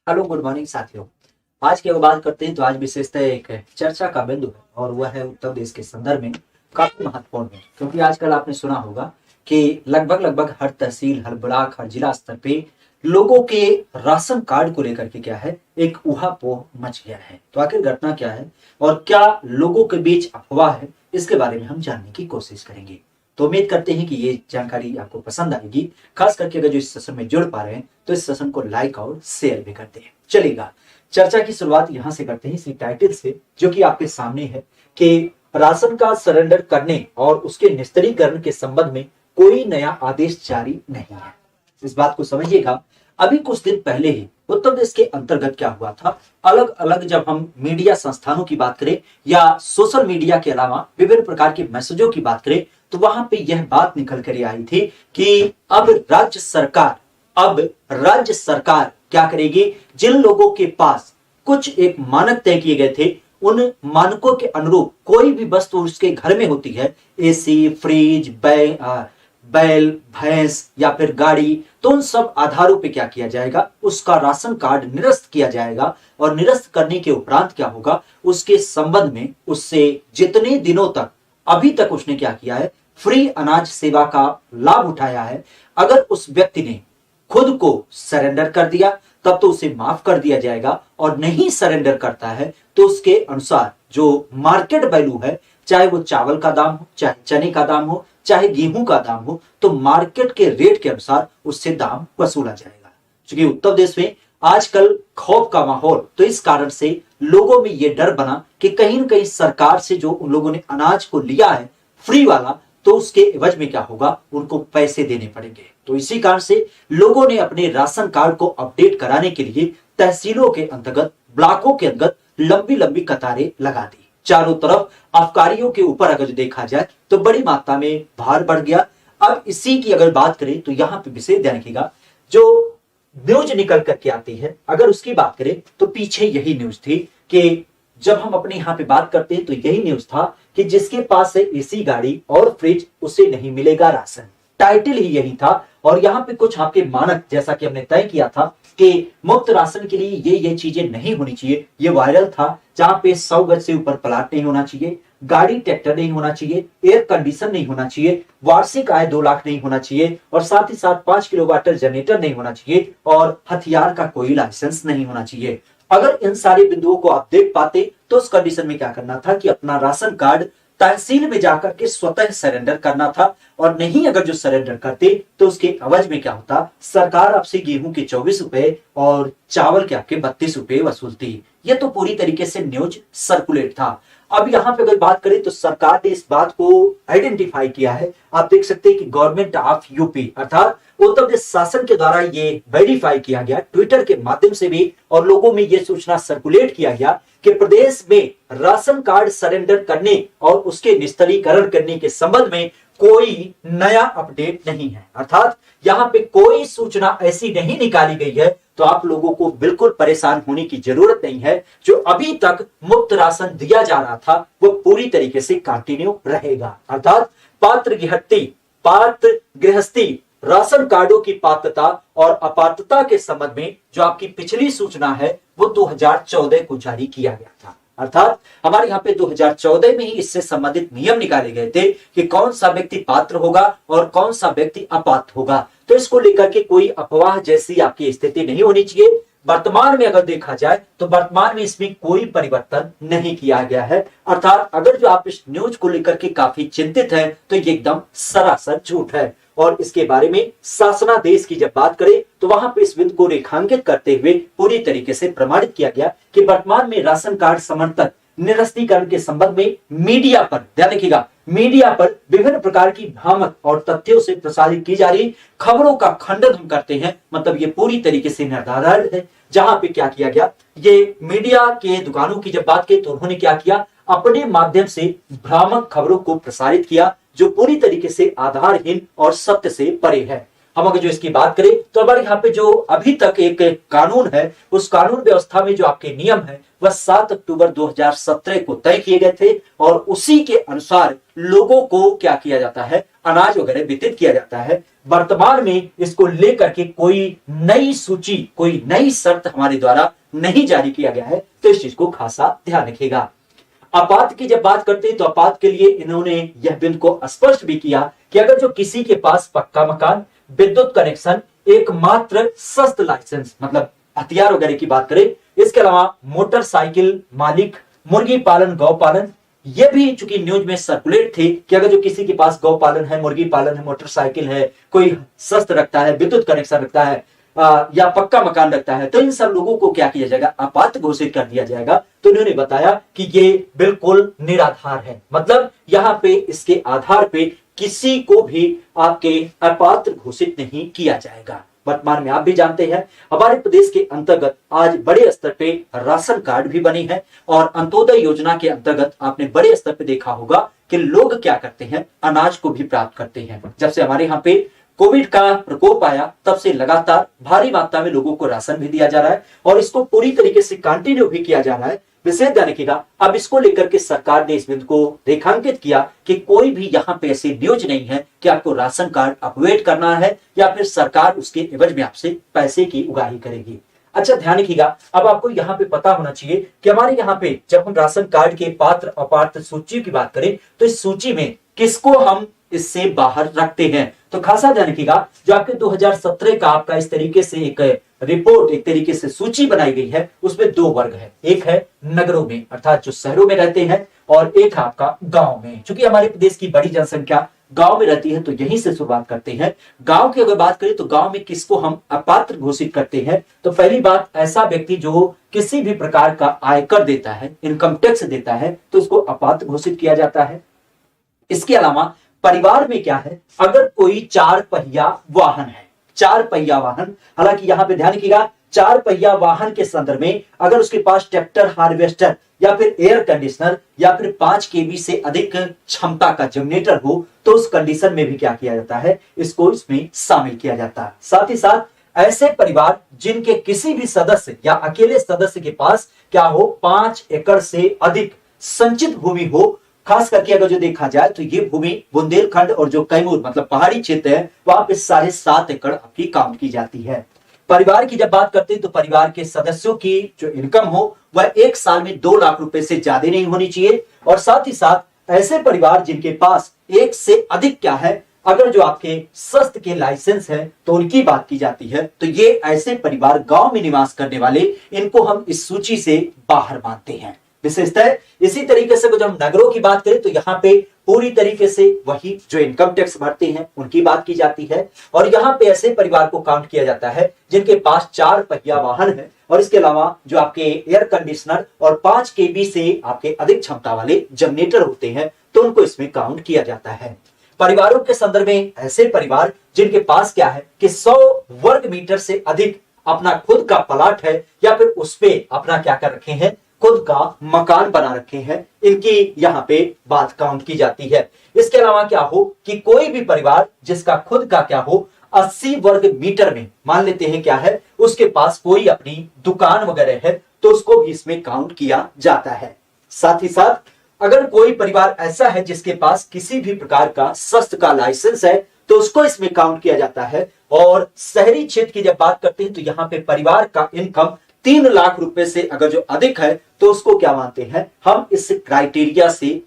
Hello, good morning साथियों। आज की अगर बात करते हैं तो आज विशेषतः एक चर्चा का बिंदु है और वह है उत्तर प्रदेश के संदर्भ में काफी महत्वपूर्ण है, क्योंकि आजकल आपने सुना होगा कि लगभग लगभग हर तहसील, हर ब्लॉक, हर जिला स्तर पे लोगों के राशन कार्ड को लेकर के क्या है, एक ऊहापोह मच गया है। तो आखिर घटना क्या है और क्या लोगों के बीच अफवाह है, इसके बारे में हम जानने की कोशिश करेंगे। तो उम्मीद करते हैं कि ये जानकारी आपको पसंद आएगी। खास करके अगर जो इस सेशन में जुड़ पा रहे हैं तो इस सेशन को लाइक और शेयर भी करते हैं। चलेगा, चर्चा की शुरुआत यहां से करते हैं, इसी टाइटल से, जो कि आपके सामने है कि राशन कार्ड सरेंडर करने और उसके निस्तारीकरण के संबंध में कोई नया आदेश जारी नहीं है। इस बात को समझिएगा। अभी कुछ दिन पहले ही उत्तर प्रदेश के अंतर्गत क्या हुआ था, अलग अलग जब हम मीडिया संस्थानों की बात करें या सोशल मीडिया के अलावा विभिन्न प्रकार के मैसेजों की बात करें, तो वहां पे यह बात निकल कर आई थी कि अब राज्य सरकार क्या करेगी, जिन लोगों के पास कुछ एक मानक तय किए गए थे, उन मानकों के अनुरूप कोई भी वस्तु उसके घर में होती है, एसी, फ्रिज, बैल, भैंस या फिर गाड़ी, तो उन सब आधारों पे क्या किया जाएगा, उसका राशन कार्ड निरस्त किया जाएगा। और निरस्त करने के उपरांत क्या होगा, उसके संबंध में उससे जितने दिनों तक अभी तक उसने क्या किया है, फ्री अनाज सेवा का लाभ उठाया है, अगर उस व्यक्ति ने खुद को सरेंडर कर दिया तब तो उसे माफ कर दिया जाएगा, और नहीं सरेंडर करता है तो उसके अनुसार जो मार्केट वैल्यू है, चाहे वो चावल का दाम हो, चाहे चने का दाम हो, चाहे गेहूं का दाम हो, तो मार्केट के रेट के अनुसार उससे दाम वसूला जाएगा। क्योंकि उत्तर प्रदेश में आजकल खौफ का माहौल, तो इस कारण से लोगों में यह डर बना कि कहीं न कहीं सरकार से जो उन लोगों ने अनाज को लिया है फ्री वाला, तो उसके एवज में क्या होगा, उनको पैसे देने पड़ेंगे। तो इसी कारण से लोगों ने अपने राशन कार्ड को अपडेट कराने के लिए तहसीलों के अंतर्गत, ब्लॉकों के अंतर्गत लंबी लंबी कतारें लगा दी। चारों तरफ अबकारियों के ऊपर अगर देखा जाए तो बड़ी मात्रा में भार बढ़ गया। अब इसी की अगर बात करें तो यहां पे विशेष ध्यान रखिएगा, जो न्यूज निकल करके आती है, अगर उसकी बात करें तो पीछे यही न्यूज थी कि जब हम अपने यहां पे बात करते हैं तो यही न्यूज था कि जिसके पास है एसी गाड़ी और फ्रिज, उसे नहीं मिलेगा राशन। टाइटल ही यही था। और यहाँ पे कुछ आपके मानक, जैसा कि हमने तय किया था कि मुफ्त राशन के लिए ये चीजें नहीं होनी चाहिए, ये वायरल था, जहां पे 100 गज से ऊपर प्लाट नहीं होना चाहिए, गाड़ी ट्रैक्टर नहीं होना चाहिए, एयर कंडीशन नहीं होना चाहिए, वार्षिक आय 2 लाख नहीं होना चाहिए, और साथ ही साथ 5 किलोवाट जनरेटर नहीं होना चाहिए, और हथियार का कोई लाइसेंस नहीं होना चाहिए। अगर इन सारे बिंदुओं को आप देख पाते तो उस कंडीशन में क्या करना था कि अपना राशन कार्ड तहसील में जाकर के स्वतः सरेंडर करना था, और नहीं अगर जो सरेंडर करते तो उसके अवज में क्या होता, सरकार आपसे गेहूं के 24 रुपए और चावल के आपके 32 रुपए वसूलती। ये तो पूरी तरीके से न्यूज सर्कुलेट था। अब यहां पे अगर बात करें तो सरकार ने इस बात को आइडेंटिफाई किया है। आप देख सकते हैं कि गवर्नमेंट ऑफ यूपी अर्थात उत्तर प्रदेश शासन के द्वारा ये वेरीफाई किया गया ट्विटर के माध्यम से भी, और लोगों में ये सूचना सर्कुलेट किया गया कि प्रदेश में राशन कार्ड सरेंडर करने और उसके निस्तारीकरण करने के संबंध में कोई नया अपडेट नहीं है। अर्थात यहां पे कोई सूचना ऐसी नहीं निकाली गई है, तो आप लोगों को बिल्कुल परेशान होने की जरूरत नहीं है। जो अभी तक मुफ्त राशन दिया जा रहा था वो पूरी तरीके से कंटिन्यू रहेगा। अर्थात पात्र गृहस्थी राशन कार्डों की पात्रता और अपात्रता के संबंध में जो आपकी पिछली सूचना है वो 2014 को जारी किया गया था। अर्थात हमारे यहाँ पे 2014 में ही इससे संबंधित नियम निकाले गए थे कि कौन सा व्यक्ति पात्र होगा और कौन सा व्यक्ति अपात्र होगा। तो इसको लेकर के कोई अफवाह जैसी आपकी स्थिति नहीं होनी चाहिए। वर्तमान में अगर देखा जाए तो वर्तमान में इसमें कोई परिवर्तन नहीं किया गया है। अर्थात अगर जो आप इस न्यूज को लेकर के काफी चिंतित हैं तो ये एकदम सरासर झूठ है। और इसके बारे में शासनादेश की जब बात करें तो वहां पे इस बिंदु को रेखांकित करते हुए पूरी तरीके से प्रमाणित किया गया कि वर्तमान में राशन कार्ड समर्थन निरस्तीकरण के संबंध में मीडिया पर, ध्यान रखिएगा, मीडिया पर विभिन्न प्रकार की भ्रामक और तथ्यों से प्रसारित की जा रही खबरों का खंडन हम करते हैं। मतलब ये पूरी तरीके से निर्धारित है। जहां पे क्या किया गया, ये मीडिया के दुकानों की जब बात की तो उन्होंने क्या किया, अपने माध्यम से भ्रामक खबरों को प्रसारित किया जो पूरी तरीके से आधारहीन और सत्य से परे है। हम अगर जो इसकी बात करें तो हमारे यहाँ पे जो अभी तक एक कानून है, उस कानून व्यवस्था में जो आपके नियम है वह 7 अक्टूबर 2017 को तय किए गए थे और उसी के अनुसार लोगों को क्या किया जाता है, अनाज वगैरह वितरित किया जाता है। वर्तमान में इसको लेकर के कोई नई सूची, कोई नई शर्त हमारे द्वारा नहीं जारी किया गया है, तो इस चीज को खासा ध्यान रखिएगा। आपात की जब बात करते हैं तो आपात के लिए इन्होंने यह बिंदु को स्पष्ट भी किया कि अगर जो किसी के पास पक्का मकान, विद्युत कनेक्शन, एकमात्र शस्त्र लाइसेंस मतलब हथियार वगैरह की बात करें, इसके अलावा मोटरसाइकिल मालिक, मुर्गी पालन, गौ पालन, ये भी चूंकि न्यूज में सर्कुलेट थे कि अगर जो किसी के पास गौ पालन है, मुर्गी पालन है, मोटरसाइकिल है, कोई शस्त्र रखता है, विद्युत कनेक्शन रखता है या पक्का मकान रखता है, तो इन सब लोगों को क्या किया जाएगा, आपात घोषित कर दिया जाएगा। तो उन्होंने बताया कि ये बिल्कुल निराधार है, मतलब यहाँ पे इसके आधार पे किसी को भी आपके अपात्र घोषित नहीं किया जाएगा। वर्तमान में आप भी जानते हैं हमारे प्रदेश के अंतर्गत आज बड़े स्तर पे राशन कार्ड भी बने हैं और अंत्योदय योजना के अंतर्गत आपने बड़े स्तर पे देखा होगा कि लोग क्या करते हैं, अनाज को भी प्राप्त करते हैं। जब से हमारे यहाँ पे कोविड का प्रकोप आया तब से लगातार भारी मात्रा में लोगों को राशन भी दिया जा रहा है और इसको पूरी तरीके से कंटिन्यू भी किया जा रहा है। विशेष ध्यान रखिएगा, अब इसको लेकर के सरकार ने इस बिंदु को रेखांकित किया कि कोई भी यहाँ पे ऐसी न्यूज नहीं है कि आपको राशन कार्ड अपडेट करना है या फिर सरकार उसके एवज में आपसे पैसे की उगाही करेगी। अच्छा ध्यान रखिएगा, अब आपको यहाँ पे पता होना चाहिए कि हमारे यहाँ पे जब हम राशन कार्ड के पात्र अपात्र सूची की बात करें तो इस सूची में किसको हम इससे बाहर रखते हैं, तो खासा ध्यान रखिएगा, जो आपके 2017 का आपका इस तरीके से एक रिपोर्ट, एक तरीके से सूची बनाई गई है, उसमें दो वर्ग है। एक है नगरों में अर्थात जो शहरों में रहते हैं और एक है आपका गांव में। क्योंकि हमारे प्रदेश की बड़ी जनसंख्या गांव में रहती है तो यहीं से शुरुआत करते हैं। गांव की अगर बात करें तो गांव में किसको हम अपात्र घोषित करते हैं, तो पहली बात ऐसा व्यक्ति जो किसी भी प्रकार का आयकर देता है, इनकम टैक्स देता है, तो उसको अपात्र घोषित किया जाता है। इसके अलावा परिवार में क्या है, अगर कोई 4 पहिया वाहन है, 4 पहिया वाहन, हालांकि यहां पे ध्यान रखिएगा 4 पहिया वाहन के संदर्भ में अगर उसके पास ट्रैक्टर, हार्वेस्टर या फिर एयर कंडीशनर या फिर 5 केवी से अधिक क्षमता का जनरेटर हो तो उस कंडीशन में भी क्या किया जाता है, इसको इसमें शामिल किया जाता है। साथ ही साथ ऐसे परिवार जिनके किसी भी सदस्य या अकेले सदस्य के पास क्या हो 5 एकड़ से अधिक संचित भूमि हो, खास करके अगर जो देखा जाए तो ये भूमि बुंदेलखंड और जो कैमूर मतलब पहाड़ी क्षेत्र है वहां पे 7.5 एकड़ आपकी काउंट की जाती है। परिवार की जब बात करते हैं तो परिवार के सदस्यों की जो इनकम हो वह एक साल में 2 लाख रुपए से ज्यादा नहीं होनी चाहिए। और साथ ही साथ ऐसे परिवार जिनके पास एक से अधिक क्या है, अगर जो आपके शस्त्र के लाइसेंस है तो उनकी बात की जाती है, तो ये ऐसे परिवार गांव में निवास करने वाले, इनको हम इस सूची से बाहर मानते हैं। विशेषतः इसी तरीके से जब हम नगरों की बात करें तो यहाँ पे पूरी तरीके से वही जो इनकम टैक्स भरते हैं उनकी बात की जाती है। और यहाँ पे ऐसे परिवार को काउंट किया जाता है जिनके पास 4 पहिया वाहन है और इसके अलावा जो आपके एयर कंडीशनर और 5 केवी से आपके अधिक क्षमता वाले जनरेटर होते हैं तो उनको इसमें काउंट किया जाता है। परिवारों के संदर्भ में ऐसे परिवार जिनके पास क्या है कि 100 वर्ग मीटर से अधिक अपना खुद का प्लाट है या फिर उस पे अपना क्या कर रखे हैं, खुद का मकान बना रखे हैं, इनकी यहाँ पे बात काउंट की जाती है। इसके अलावा क्या हो कि कोई भी परिवार जिसका खुद का क्या हो 80 वर्ग मीटर में, मान लेते हैं क्या है, उसके पास कोई अपनी दुकान वगैरह है तो उसको भी इसमें काउंट किया जाता है। साथ ही साथ अगर कोई परिवार ऐसा है जिसके पास किसी भी प्रकार का शस्त्र का लाइसेंस है तो उसको इसमें काउंट किया जाता है। और शहरी क्षेत्र की जब बात करते हैं तो यहाँ पे परिवार का इनकम 3 लाख रुपए से अगर जो अधिक है तो उसको क्या मानते हैं, हम इस क्राइटेरिया से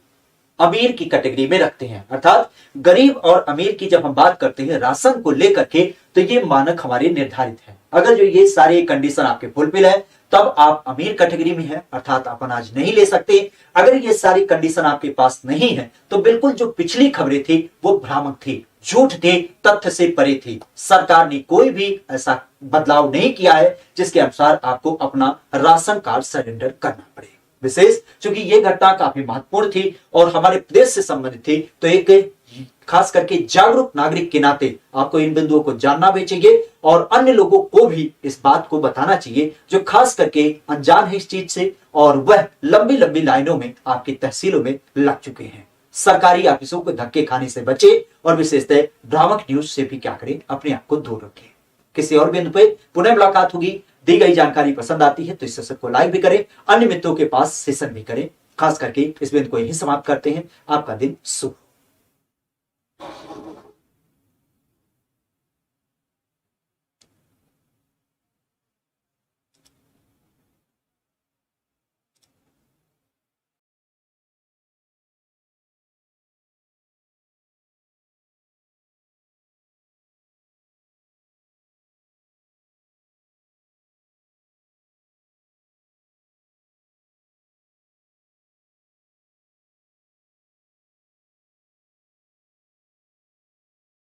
अमीर की कैटेगरी में रखते हैं। अर्थात गरीब और अमीर की जब हम बात करते हैं राशन को लेकर के तो ये मानक हमारे निर्धारित है। अगर जो ये सारे कंडीशन आपके फुलफिल है तब आप अमीर कैटेगरी में हैं, अर्थात आप अनाज नहीं ले सकते। अगर ये सारी कंडीशन आपके पास नहीं है तो बिल्कुल जो पिछली खबरें थी वो भ्रामक थी, झूठ थे, तथ्य से परे थी। सरकार ने कोई भी ऐसा बदलाव नहीं किया है जिसके अनुसार आपको अपना राशन कार्ड सरेंडर करना पड़े। विशेष चूंकि ये घटना काफी महत्वपूर्ण थी और हमारे प्रदेश से संबंधित थी तो एक खास करके जागरूक नागरिक के नाते आपको इन बिंदुओं को जानना भी चाहिए और अन्य लोगों को भी इस बात को बताना चाहिए जो खास करके अनजान है इस चीज से और वह लंबी लंबी लाइनों में आपकी तहसीलों में लग चुके हैं। सरकारी ऑफिसों को धक्के खाने से बचे और विशेषतः भ्रामक न्यूज से भी क्या करें, अपने आप को दूर रखें। किसी और बिंदु पे पुनः मुलाकात होगी। दी गई जानकारी पसंद आती है तो इस सेशन को लाइक भी करें, अन्य मित्रों के पास सेशन भी करें। खास करके इस बिंदु को यही समाप्त करते हैं। आपका दिन शुभ।